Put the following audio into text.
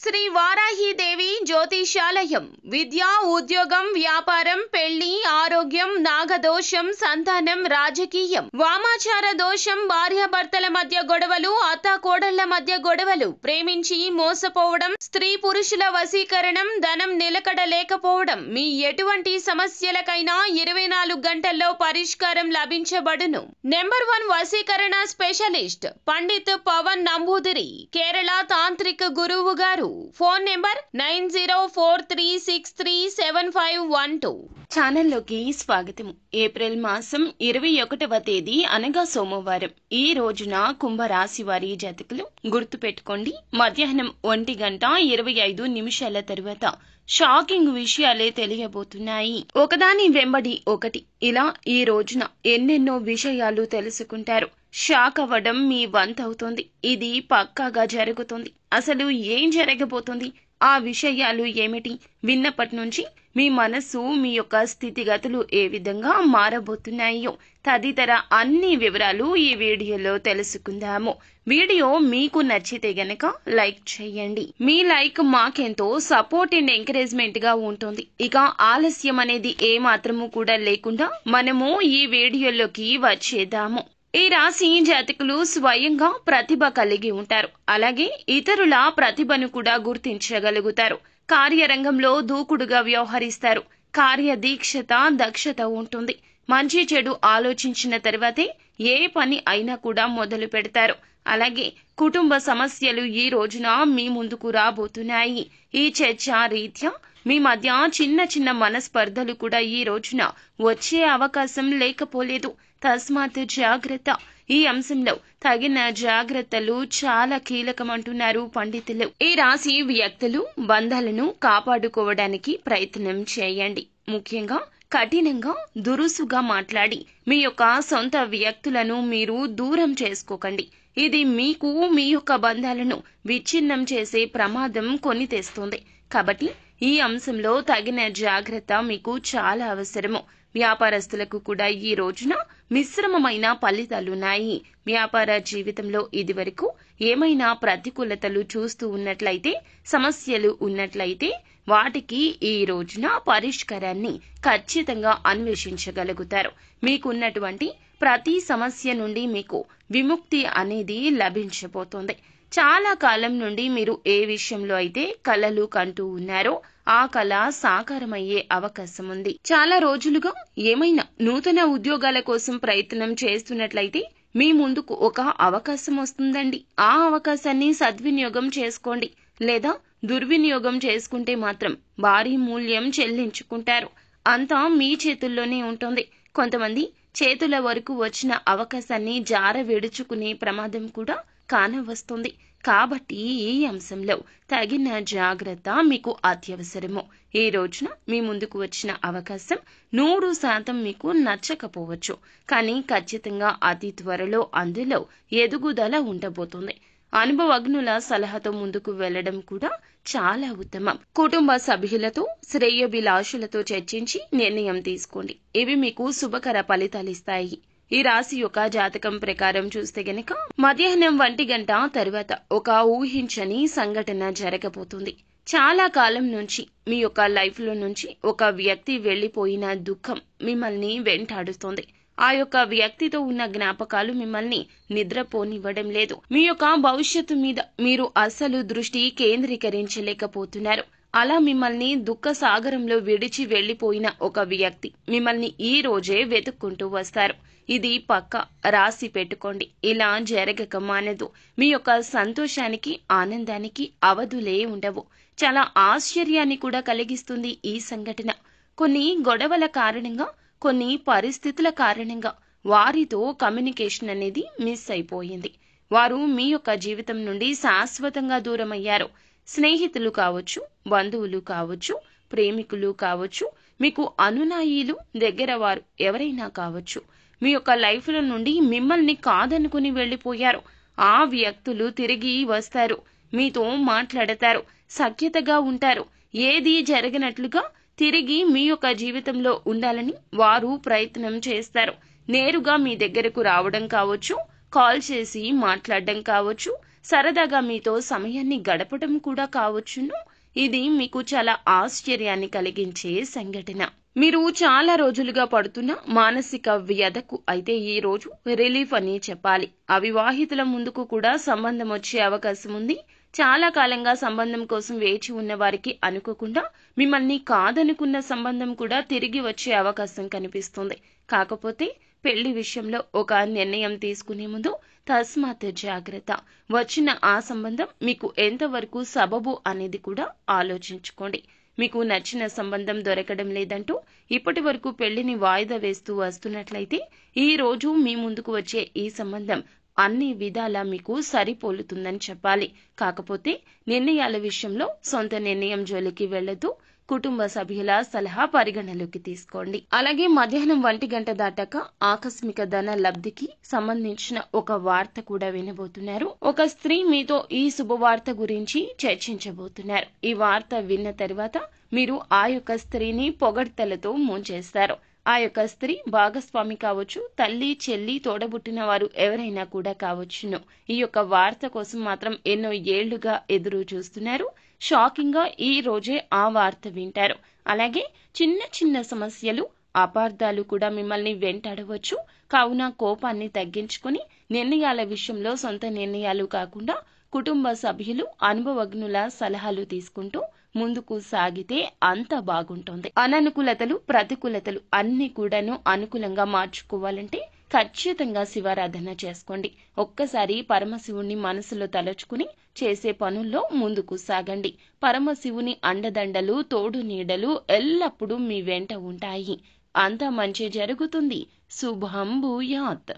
శ్రీ వారాహీదేవి జ్యోతిషాలయం విద్య, ఉద్యోగం, వ్యాపారం, పెళ్లి, ఆరోగ్యం, నాగదోషం, సంతానం, రాజకీయం, వామాచార దోషం, భార్యాభర్తల మధ్య గొడవలు, అత్తాకోడళ్ల మధ్య గొడవలు, ప్రేమించి మోసపోవడం, స్త్రీ పురుషుల వశీకరణం, ధనం నిలకడ లేకపోవడం, మీ ఎటువంటి సమస్యలకైనా 24 గంటల్లో పరిష్కారం లభించబడును. నెంబర్ 1 వశీకరణ స్పెషలిస్ట్ పండిత్ పవన్ నంబూదిరి, కేరళ తాంత్రిక గురువు గారు. Phone number 9043637512. ఛానల్లోకి స్వాగతం. ఏప్రిల్ మాసం 21వ తేదీ అనగా సోమవారం. ఈ రోజున కుంభరాశి వారి జాతకులు గుర్తుపెట్టుకోండి, మధ్యాహ్నం 1:25 తరువాత షాకింగ్ విషయాలే తెలియబోతున్నాయి. ఒకదాని వెంబడి ఒకటి ఇలా ఈ రోజున ఎన్నెన్నో విషయాలు తెలుసుకుంటారు. షాక్ అవ్వడం మీ వంతవుతుంది. ఇది పక్కాగా జరుగుతుంది. అసలు ఏం జరగబోతుంది, ఆ విషయాలు ఏమిటి, విన్నప్పటి నుంచి మీ మనస్సు, మీ యొక్క స్థితిగతులు ఏ విధంగా మారబోతున్నాయో తదితర అన్ని వివరాలు ఈ వీడియోలో తెలుసుకుందాము. వీడియో మీకు నచ్చితే గనక లైక్ చేయండి. మీ లైక్ మాకెంతో సపోర్ట్ అండ్ ఎంకరేజ్మెంట్ గా ఉంటుంది. ఇక ఆలస్యం అనేది ఏ మాత్రము కూడా లేకుండా మనము ఈ వీడియోలోకి వచ్చేద్దాము. ఈ రాశి జాతకులు స్వయంగా ప్రతిభ కలిగి ఉంటారు. అలాగే ఇతరుల ప్రతిభను కూడా గుర్తించగలుగుతారు. కార్యరంగంలో దూకుడుగా వ్యవహరిస్తారు. కార్యదీక్షత, దక్షత ఉంటుంది. మంచి చెడు ఆలోచించిన తర్వాతే ఏ పని అయినా కూడా మొదలు పెడతారు. అలాగే కుటుంబ సమస్యలు ఈ రోజున మీ ముందుకు రాబోతున్నాయి. ఈ చర్చ రీత్యా మీ మధ్య చిన్న చిన్న మనస్పర్ధలు కూడా ఈ రోజున వచ్చే అవకాశం లేకపోలేదు. తస్మాత్ జాగ్రత్త. ఈ అంశంలో తగిన జాగ్రత్తలు చాలా కీలకమంటున్నారు పండితులు. ఈ రాశి వ్యక్తులు బంధాలను కాపాడుకోవడానికి ప్రయత్నం చేయండి. ముఖ్యంగా కఠినంగా, దురుసుగా మాట్లాడి మీ యొక్క సొంత వ్యక్తులను మీరు దూరం చేసుకోకండి. ఇది మీకు మీ యొక్క బంధాలను విచ్ఛిన్నం చేసే ప్రమాదం కొని తెస్తుంది. కాబట్టి ఈ అంశంలో తగిన జాగ్రత్త మీకు చాలా అవసరము. వ్యాపారస్తులకు కూడా ఈ రోజున మిశ్రమమైన ఫలితాలున్నాయి. వ్యాపార జీవితంలో ఇదివరకు ఏమైనా ప్రతికూలతలు చూస్తూ ఉన్నట్లయితే, సమస్యలు ఉన్నట్లయితే వాటికి ఈ రోజున పరిష్కారాన్ని ఖచ్చితంగా అన్వేషించగలుగుతారు. మీకున్నటువంటి ప్రతి సమస్య నుండి మీకు విముక్తి అనేది లభించబోతోంది. చాలా కాలం నుండి మీరు ఏ విషయంలో అయితే కలలు కంటూ ఉన్నారో ఆ కళ సాకారమయ్యే అవకాశం ఉంది. చాలా రోజులుగా ఏమైనా నూతన ఉద్యోగాల కోసం ప్రయత్నం చేస్తున్నట్లయితే మీ ముందుకు ఒక అవకాశం వస్తుందండి. ఆ అవకాశాన్ని సద్వినియోగం చేసుకోండి. లేదా దుర్వినియోగం చేసుకుంటే మాత్రం భారీ మూల్యం చెల్లించుకుంటారు. అంతా మీ చేతుల్లోనే ఉంటుంది. కొంతమంది చేతుల వరకు వచ్చిన అవకాశాన్ని జార విడుచుకునే ప్రమాదం కూడా కానవస్తుంది. కాబట్టి ఈ అంశంలో తగిన జాగ్రత్త మీకు అత్యవసరము. ఈ రోజున మీ ముందుకు వచ్చిన అవకాశం 100% మీకు నచ్చకపోవచ్చు. కానీ ఖచ్చితంగా అతి త్వరలో అందులో ఎదుగుదల ఉండబోతుంది. అనుభవజ్ఞుల సలహాతో ముందుకు వెళ్లడం కూడా చాలా ఉత్తమం. కుటుంబ సభ్యులతో, శ్రేయోభిలాషులతో చర్చించి నిర్ణయం తీసుకోండి. ఇవి మీకు శుభకర ఫలితాలిస్తాయి. ఈ రాశి యొక్క జాతకం ప్రకారం చూస్తే గనక మధ్యాహ్నం 1 తరువాత ఒక ఊహించని సంఘటన జరగబోతుంది. చాలా కాలం నుంచి మీ యొక్క లైఫ్ లో నుంచి ఒక వ్యక్తి వెళ్లిపోయిన దుఃఖం మిమ్మల్ని వెంటాడుతోంది. ఆ యొక్క వ్యక్తితో ఉన్న జ్ఞాపకాలు మిమ్మల్ని నిద్రపోనివ్వడం లేదు. మీ యొక్క భవిష్యత్తు మీద మీరు అస్సలు దృష్టి కేంద్రీకరించలేకపోతున్నారు. అలా మిమ్మల్ని దుఃఖ సాగరంలో విడిచి వెళ్లిపోయిన ఒక వ్యక్తి మిమ్మల్ని ఈ రోజే వెతుక్కుంటూ వస్తారు. ఇది పక్క రాసి పెట్టుకోండి. ఇలా జరగక మానదు. మీ యొక్క సంతోషానికి, ఆనందానికి అవధులే ఉండవు. చాలా ఆశ్చర్యాన్ని కూడా కలిగిస్తుంది ఈ సంఘటన. కొన్ని గొడవల కారణంగా, కొన్ని పరిస్థితుల కారణంగా వారితో కమ్యూనికేషన్ అనేది మిస్ అయిపోయింది. వారు మీ యొక్క జీవితం నుండి శాశ్వతంగా దూరమయ్యారు. స్నేహితులు కావచ్చు, బంధువులు కావచ్చు, ప్రేమికులు కావచ్చు, మీకు అనునాయీలు, దగ్గర వారు ఎవరైనా కావచ్చు. మీ యొక్క లైఫ్ లో నుండి మిమ్మల్ని కాదనుకుని వెళ్లిపోయారు. ఆ వ్యక్తులు తిరిగి వస్తారు, మీతో మాట్లాడతారు, సఖ్యతగా ఉంటారు. ఏది జరగనట్లుగా తిరిగి మీ యొక్క జీవితంలో ఉండాలని వారు ప్రయత్నం చేస్తారు. నేరుగా మీ దగ్గరకు రావడం కావచ్చు, కాల్ చేసి మాట్లాడడం కావచ్చు, సరదాగా మీతో సమయాన్ని గడపడం కూడా కావచ్చును. ఇది మీకు చాలా ఆశ్చర్యాన్ని కలిగించే సంఘటన. మీరు చాలా రోజులుగా పడుతున్న మానసిక వ్యధకు అయితే ఈ రోజు రిలీఫ్ అని చెప్పాలి. అవివాహితుల ముందుకు కూడా సంబంధం వచ్చే అవకాశం ఉంది. చాలా కాలంగా సంబంధం కోసం వేచి ఉన్న వారికి అనుకోకుండా మిమ్మల్ని కాదనుకున్న సంబంధం కూడా తిరిగి వచ్చే అవకాశం కనిపిస్తుంది. కాకపోతే పెళ్లి విషయంలో ఒక నిర్ణయం తీసుకునే ముందు తస్మాత్ జాగ్రత్త. వచ్చిన ఆ సంబంధం మీకు ఎంతవరకు సబబు అనేది కూడా ఆలోచించుకోండి. మీకు నచ్చిన సంబంధం దొరకడం లేదంటూ ఇప్పటి వరకు పెళ్లిని వాయిదా వేస్తూ వస్తున్నట్లయితే ఈ రోజు మీ ముందుకు వచ్చే ఈ సంబంధం అన్ని విధాలా మీకు సరిపోలుతుందని చెప్పాలి. కాకపోతే నిర్ణయాల విషయంలో సొంత నిర్ణయం జోలికి వెళ్లొద్దు. కుటుంబ సభ్యుల సలహా పరిగణలోకి తీసుకోండి. అలాగే మధ్యాహ్నం 1 గంట దాటాక ఆకస్మిక ధన లబ్ధికి సంబంధించిన ఒక వార్త కూడా వినబోతున్నారు. ఒక స్త్రీ మీతో ఈ శుభవార్త గురించి చర్చించబోతున్నారు. ఈ వార్త విన్న తర్వాత మీరు ఆ యొక్క స్త్రీని పొగడ్తలతో ముంచేస్తారు. ఆ యొక్క స్త్రీ భాగస్వామి కావచ్చు, తల్లి, చెల్లి, తోడబుట్టిన వారు ఎవరైనా కూడా కావచ్చును. ఈ యొక్క వార్త కోసం మాత్రం ఎన్నో ఏళ్లుగా ఎదురు చూస్తున్నారు. షాకింగ్ గా ఈ రోజే ఆ వార్త వింటారు. అలాగే చిన్న చిన్న సమస్యలు, అపార్థాలు కూడా మిమ్మల్ని వెంటాడవచ్చు. కావున కోపాన్ని తగ్గించుకుని నిర్ణయాల విషయంలో సొంత నిర్ణయాలు కాకుండా కుటుంబ సభ్యులు, అనుభవజ్ఞుల సలహాలు తీసుకుంటూ ముందుకు సాగితే అంత బాగుంటుంది. అననుకూలతలు, ప్రతికూలతలు అన్ని కూడాను అనుకూలంగా మార్చుకోవాలంటే ఖచ్చితంగా శివారాధన చేసుకోండి. ఒక్కసారి పరమశివుణ్ణి మనసులో తలుచుకుని చేసే పనుల్లో ముందుకు సాగండి. పరమశివుని అండదండలు, తోడు నీడలు ఎల్లప్పుడూ మీ వెంట ఉంటాయి. అంతా మంచి జరుగుతుంది. శుభం భూయాత్.